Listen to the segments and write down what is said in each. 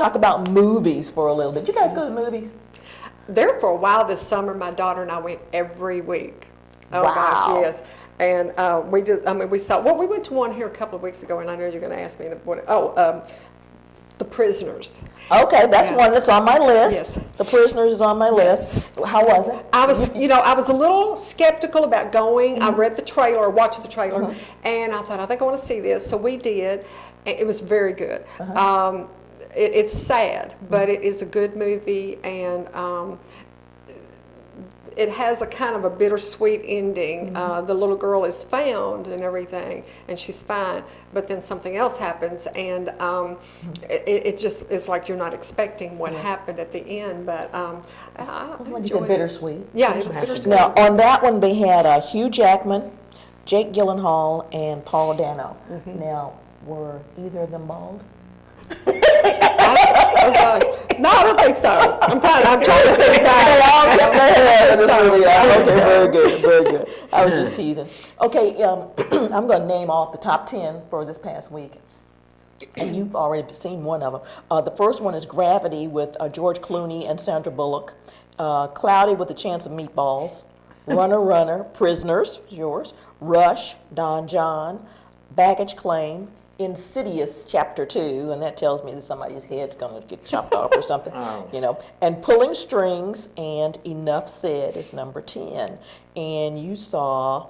talk about movies for a little bit. You guys go to movies? There for a while this summer, my daughter and I went every week. Oh Wow. gosh, yes. And we just, I mean, we saw, well, we went to one here a couple of weeks ago, and I know you're going to ask me what, The Prisoners. Okay, that's Yeah. one that's on my list. Yes. The Prisoners is on my list. How was it? I was, I was a little skeptical about going. I read the trailer, or watched the trailer, and I thought, I think I want to see this. So we did. It was very good. It's sad, but it is a good movie, and it has a kind of a bittersweet ending. The little girl is found and everything, and she's fine, but then something else happens, and it just, it's like you're not expecting what happened at the end, but I Like you said, bittersweet. Yeah, it was bittersweet. Now, on that one, they had Hugh Jackman, Jake Gyllenhaal, and Paul Dano. Now, were either of them bald? Oh, gosh. No, I don't think so. I'm trying to think Okay, very good, very good. I was just teasing. Okay, I'm going to name off the top 10 for this past week. And you've already seen one of them. The first one is Gravity with George Clooney and Sandra Bullock. Cloudy with a Chance of Meatballs. Runner, Prisoners, yours. Rush, Don John. Baggage Claim. Insidious Chapter 2, and that tells me that somebody's head's going to get chopped off or something, And Pulling Strings and Enough Said is number 10. And you saw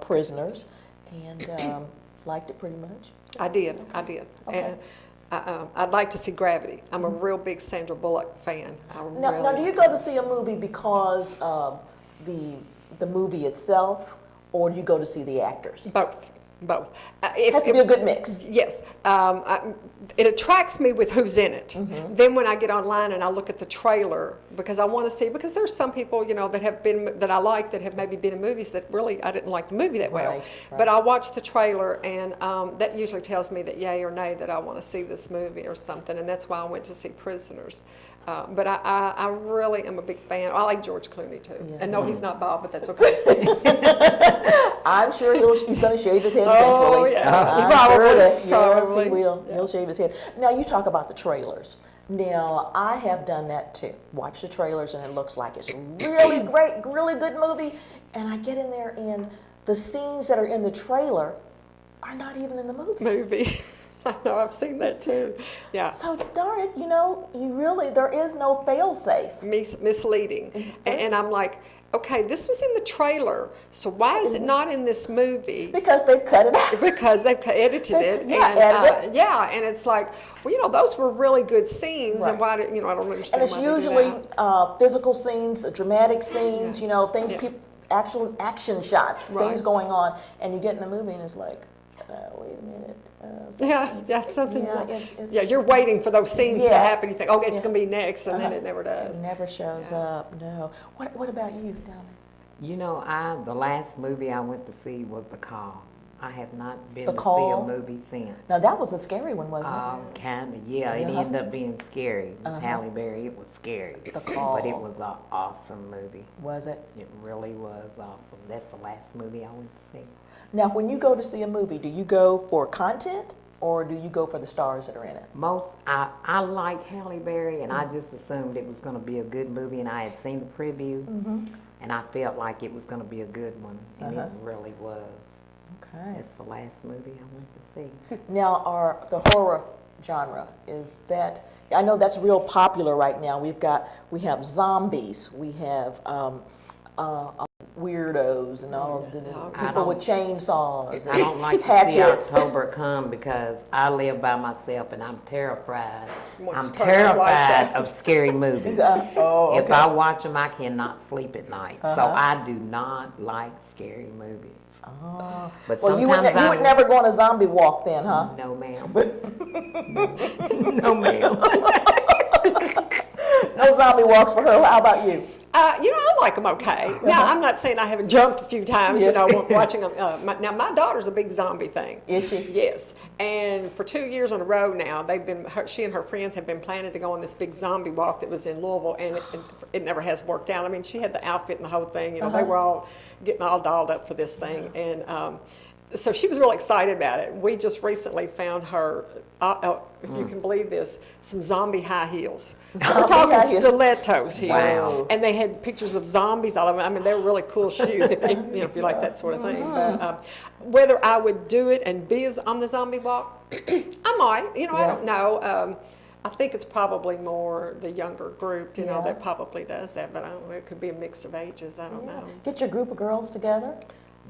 Prisoners and liked it pretty much? I did. Okay. And I'd like to see Gravity. I'm a real big Sandra Bullock fan. Now, do you go to see a movie because of the movie itself, or do you go to see the actors? Both. It has to be a good mix. Yes. It attracts me with who's in it. Then when I get online and I look at the trailer, because I want to see, because there's some people, that I like that have maybe been in movies that really I didn't like the movie that well. Right. But I watch the trailer, and that usually tells me that yay or nay that I want to see this movie or something, and that's why I went to see Prisoners. But I really am a big fan. I like George Clooney too. Yeah. And no, he's not Bob, but that's okay. I'm sure he's going to shave his head Oh, eventually. yeah. I'm sure that, yes, Probably. he will. Yeah. He'll shave his head. Now, you talk about the trailers. Now, I have done that too. Watch the trailers, and it looks like it's a really great, really good movie. And I get in there, and the scenes that are in the trailer are not even in the movie. I know, I've seen that too. Yeah. So darn it, there is no fail-safe. Misleading. And I'm like, okay, this was in the trailer, so why is it not in this movie? Because they've cut it out. Because they've edited it. And it's like, well, those were really good scenes, Right. and why did, I don't understand And it's why they do usually that. physical scenes, dramatic scenes, things, actual action shots, Right. things going on, and you get in the movie and it's like, wait a minute. Something. Yeah, You're waiting for those scenes to Yes. happen. You think, it's going to be next, and then it never does. It never shows up, no. What about you, Donna? The last movie I went to see was The Call. I have not been The to Call? see a movie since. Now, that was a scary one, wasn't it? Kind of, yeah. It ended up being scary. Halle Berry, it was scary. The Call. But it was an awesome movie. Was it? It really was awesome. That's the last movie I went to see. Now, when you go to see a movie, do you go for content or do you go for the stars that are in it? I like Halle Berry, and I just assumed it was going to be a good movie, and I had seen the preview, and I felt like it was going to be a good one, and it really was. Okay. It's the last movie I went to see. Now, the horror genre, is that, I know that's real popular right now. We have zombies, we have weirdos and all of the people with chainsaws and I don't like to see October come because I live by myself and I'm terrified. I'm terrified of scary movies. If I watch them, I cannot sleep at night. So I do not like scary movies. But well, you would never go on a zombie walk then, huh? No, ma'am. No, ma'am. No zombie walks for her. How about you? I like them okay. Now, I'm not saying I haven't jumped a few times, watching them. Now, my daughter's a big zombie thing. Is she? Yes. And for 2 years in a row now, she and her friends have been planning to go on this big zombie walk that was in Louisville, and it never has worked out. I mean, she had the outfit and the whole thing. They were all getting all dolled up for this thing. And so she was real excited about it. We just recently found her, if you can believe this, some zombie high heels. We're talking high heels. stilettos here. Wow. And they had pictures of zombies all of them. I mean, they were really cool shoes if, if you like that sort of thing. But, whether I would do it and be on the zombie walk, I might. I don't know. I think it's probably more the younger group, that probably does that. But I don't know. It could be a mix of ages. I don't know. Get your group of girls together,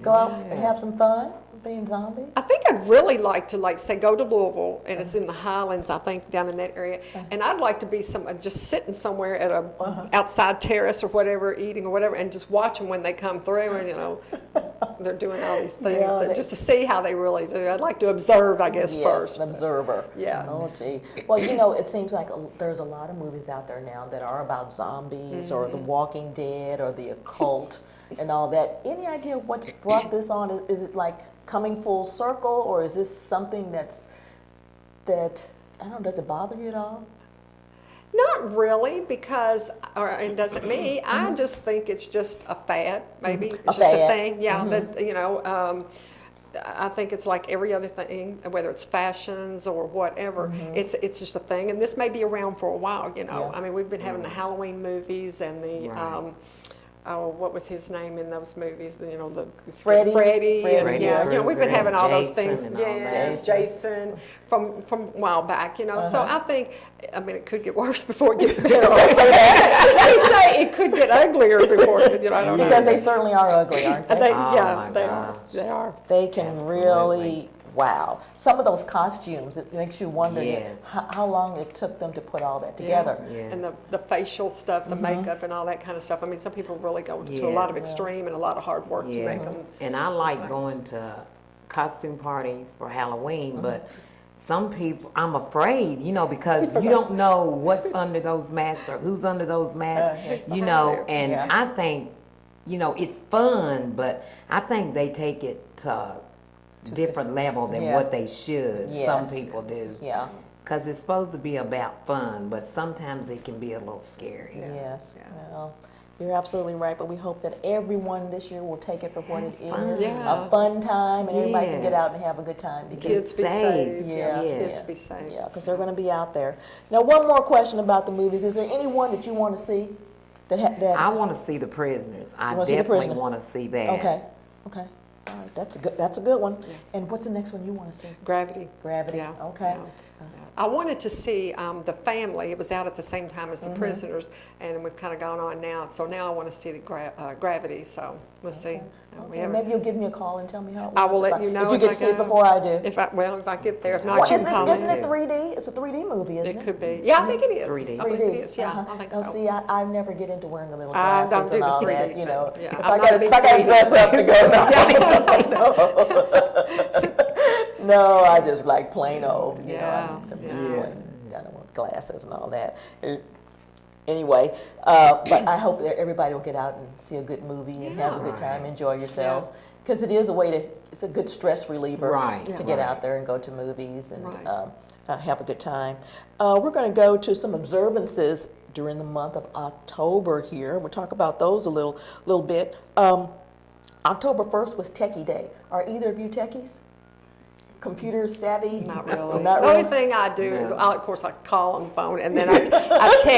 go out and have some fun being zombies. I think I'd really like to, say, go to Louisville, and it's in the Highlands, I think, down in that area. And I'd like to be just sitting somewhere at a outside terrace or whatever, eating or whatever, and just watch them when they come through, and they're doing all these things, just to see how they really do. I'd like to observe, I guess, Yes, first. an observer. Yeah. Oh, gee. Well, it seems like there's a lot of movies out there now that are about zombies or The Walking Dead or the occult and all that. Any idea what brought this on? Is it like coming full circle, or is this something that I don't know? Does it bother you at all? Not really, because, it doesn't me. I just think it's just a fad, maybe. It's just a thing, that, I think it's like every other thing, whether it's fashions or whatever, it's just a thing. And this may be around for a while, Yeah. I mean, we've been having the Halloween movies and the, Right. what was his name in those movies? The Freddie. Freddie, and, Freddy we've been Krueger having all those and things. Jason and all Yes, that. Jason from a while back, So I think, it could get worse before it gets better. They say it could get uglier before I don't know. Because they certainly are ugly, aren't they? They, Oh, yeah, my they gosh. are. They are. They can Absolutely. really, wow. Some of those costumes, it makes you wonder Yes. how long it took them to put all that together. Yeah. And the facial stuff, the makeup, and all that kind of stuff. I mean, some people really go to a lot of extreme and a lot of hard work to make them. And I like going to costume parties for Halloween, but some people, I'm afraid, because you don't know what's under those masks or who's under those masks, and Yeah. I think, it's fun, but I think they take it to a different level than Yeah. what they should. Some Yes. people do. Yeah. Because it's supposed to be about fun, but sometimes it can be a little scary. Yes. Yeah. Well, you're absolutely right, but we hope that everyone this year will take it for what it is, Yeah. a fun time, and everybody can get Yes. out and have a good time. Because Kids be safe. safe. Yeah. Kids be safe. yeah, because they're going to be out there. Now, one more question about the movies: is there anyone that you want to see that? I want to see The Prisoners. I wanna see The definitely Prisoner? want to see that. Okay. All right, that's a good one. And what's the next one you want to see? Gravity. Gravity. Yeah. Okay. Yeah. I wanted to see The Family. It was out at the same time as The Prisoners, and we've kind of gone on now. So now I want to see the Gravity. So we'll see. We Okay, haven't- maybe you'll give me a call and tell me how it was. I will let you know if you if get I to see it go. before I do. If I get there. If not, Well, you isn't can call it me. 3D? It's a 3D movie, isn't it? It could be. Yeah, I think it is. 3D. I think it is. Yeah, I think Now, so. see, I never get into wearing the little I glasses don't do and the all 3D that. thing. Yeah, If I'm I not a got big to 3D dress up to go, no, I just like plain old. Yeah, I'm just yeah. plain, I don't want glasses and all that. Anyway, but I hope that everybody will get out and see a good movie and have a good time, enjoy yourselves. Because it is a way it's a good stress reliever Right, to yeah. get Right. out there and go to movies and Right. have a good time. We're going to go to some observances during the month of October here. We'll talk about those a little bit. October 1st was Techie Day. Are either of you techies? Computer savvy? Not really. Not The really? only thing I do is, of course, I call on the phone and then I text.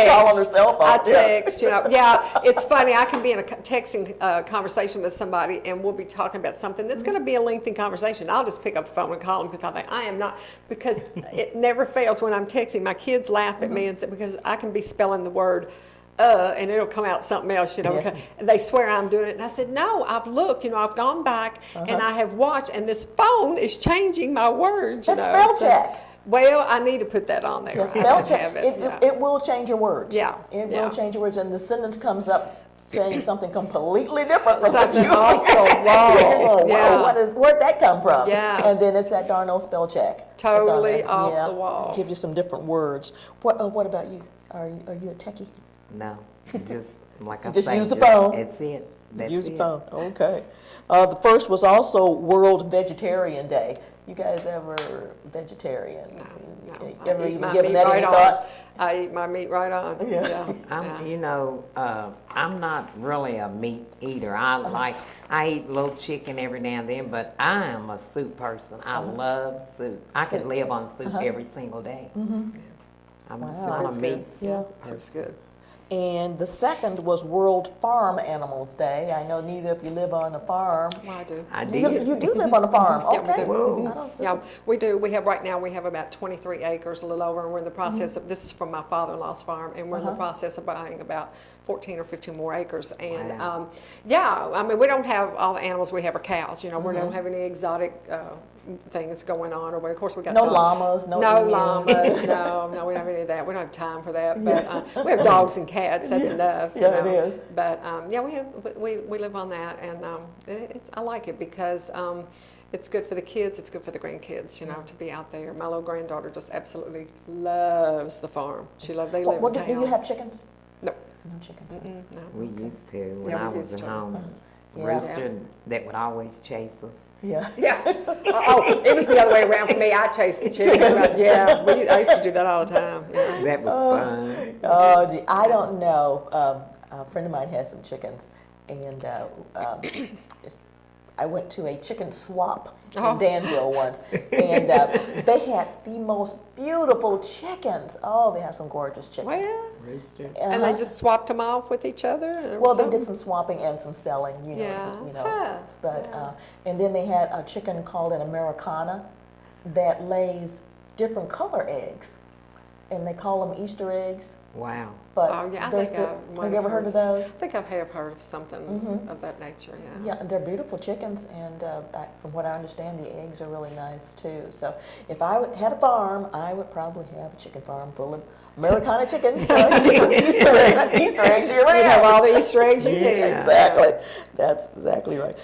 Call on her cell phone, I yeah. text, Yeah, it's funny. I can be in a texting conversation with somebody and we'll be talking about something that's going to be a lengthy conversation. I'll just pick up the phone and call them because I think I am not, because it never fails when I'm texting. My kids laugh at me and say, because I can be spelling the word and it'll come out something else, Yeah. And they swear I'm doing it. And I said, no, I've looked, I've gone back and I have watched, and this phone is changing my words, That's spell check. Well, I need to put that on there. Yes, I spell can check. have It will change your words. Yeah, It yeah. will change your words, and the sentence comes up saying something completely different from Something what you off the wall. Wow, Yeah. where'd that come from? Yeah. And then it's that darn old spell check. It's on Totally there. off Yeah. the wall. Give you some different words. What about you? Are you a techie? No, just like I Just say, use the phone. That's it. That's Use the it. phone. Okay. The first was also World Vegetarian Day. You guys ever vegetarians? No, You I ever eat even my given meat that right any on. thought? I eat my meat right on. Yeah. I'm not really a meat eater. I eat a little chicken every now and then, but I am a soup person. I love soup. I could live on soup every single day. I'm just Wow. not It's a good. meat Yeah. It's good. And the second was World Farm Animals Day. I know neither of you live on a farm. Well, I do. I You, did. you do live on a farm, Yeah, we okay? do. Whoa. I don't- Yeah, we do. We have right now. We have about 23 acres, a little over, and we're in the process of. This is from my father-in-law's farm, and we're in the process of buying about 14 or 15 more acres. And Wow. yeah, I mean, we don't have all the animals we have are cows. You know, we don't have any exotic things going on, or but of course we got No dogs. llamas, no emus. llamas, no, we don't have any of that. We don't have time for that. But we have dogs and cats. That's enough. you Yeah, it know. is. But yeah, we live on that, and I like it because it's good for the kids. It's good for the grandkids. You know, to be out there. My little granddaughter just absolutely loves the farm. They live What, in do town. you have chickens? No, No chickens. no. We used to when Yeah, I we was used at to. home. Yeah. Rooster that would always chase us. Yeah. Yeah. Oh, it was the other way around for me. I chased the chickens. Yeah, I used to do that all the time. Yeah. That was fun. Oh, gee, I don't know. A friend of mine has some chickens, and I went to a chicken swap Oh. in Danville once, and they had the most beautiful chickens. Oh, they have some gorgeous chickens. Well, Rooster. and they just swapped them off with each other. Or Well, they something? did some swapping and some selling, you know. Yeah. You know. Huh. But Yeah. and then they had a chicken called an Americana that lays different color eggs, and they call them Easter eggs. Wow. But Oh yeah, I there's think the- I might have you ever heard of those? I think I have heard of something of that nature. Yeah. Yeah, they're beautiful chickens, and from what I understand, the eggs are really nice too. So if I had a farm, I would probably have a chicken farm full of Americana chickens. So Easter eggs year You have round. all the Easter eggs you need. Exactly. That's exactly right.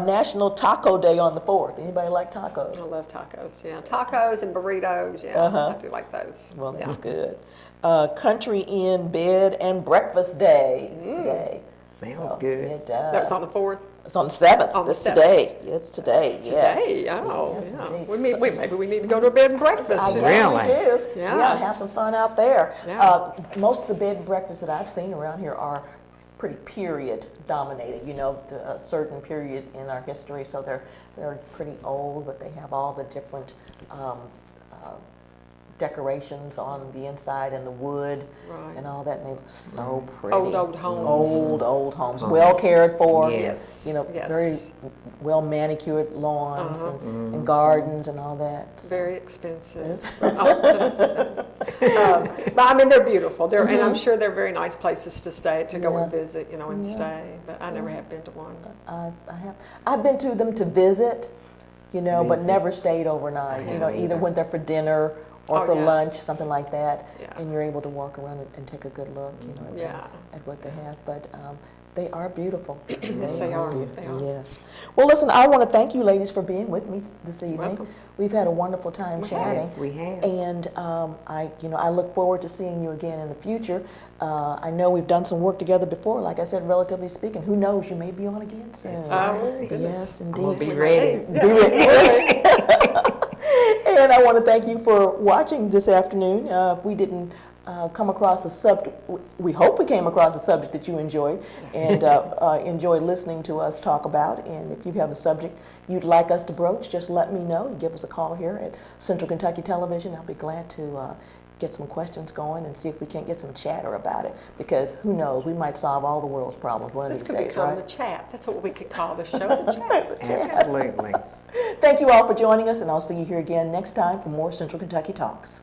National Taco Day on the 4th. Anybody like I tacos? love tacos. Yeah, tacos and burritos. Yeah, I do like those. Well, yeah. that's good. Country in Bed and Breakfast Day is today. Sounds So, good. It does. That was on the 4th. It's on the 7th. On the It's 7th. today. It's today. Yes. Today, oh, Yes, yeah. indeed. Maybe we need to go to a bed and breakfast. I you guess know? we Really? do. Yeah. Have some fun out there. Yeah. Most of the bed and breakfasts that I've seen around here are pretty period dominated. You know, a certain period in our history, so they're pretty old, but they have all the different decorations on the inside and the wood Right. and all that, and they look so pretty. Old homes. Old homes, well cared for. Yes. You know, Yes. very well manicured lawns and gardens and all that. So, Very expensive. But I mean, they're beautiful. And I'm sure they're very nice places to stay, to go and Yeah. visit, you know, and stay. But I never have been to one. I've been to them to visit, you know, but Visit. never stayed overnight. You know, haven't either either. went there for dinner or Oh, for yeah. lunch, something like that, Yeah. and you're able to walk around and take a good look, you know, Yeah. at what they have. But they are beautiful. Yes, they are. beautiful. They are. Yes. Well, listen, I want to thank you, ladies, for being with me this evening. Welcome. We've had a wonderful time chatting. Yes, we have. And I look forward to seeing you again in the future. I know we've done some work together before. Like I said, relatively speaking, who knows? You may be on again soon. Oh, goodness. Yes, I'm gonna indeed. be ready. Be ready. And I want to thank you for watching this afternoon. We didn't come across a subject. We hope we came across a subject that you enjoyed and enjoyed listening to us talk about. And if you have a subject you'd like us to broach, just let me know. You give us a call here at Central Kentucky Television. I'll be glad to get some questions going and see if we can't get some chatter about it. Because who knows, we might solve all the world's problems one of This these could days, become right? the chat. That's what we could call the show, the chat. Absolutely. Thank you all for joining us, and I'll see you here again next time for more Central Kentucky Talks.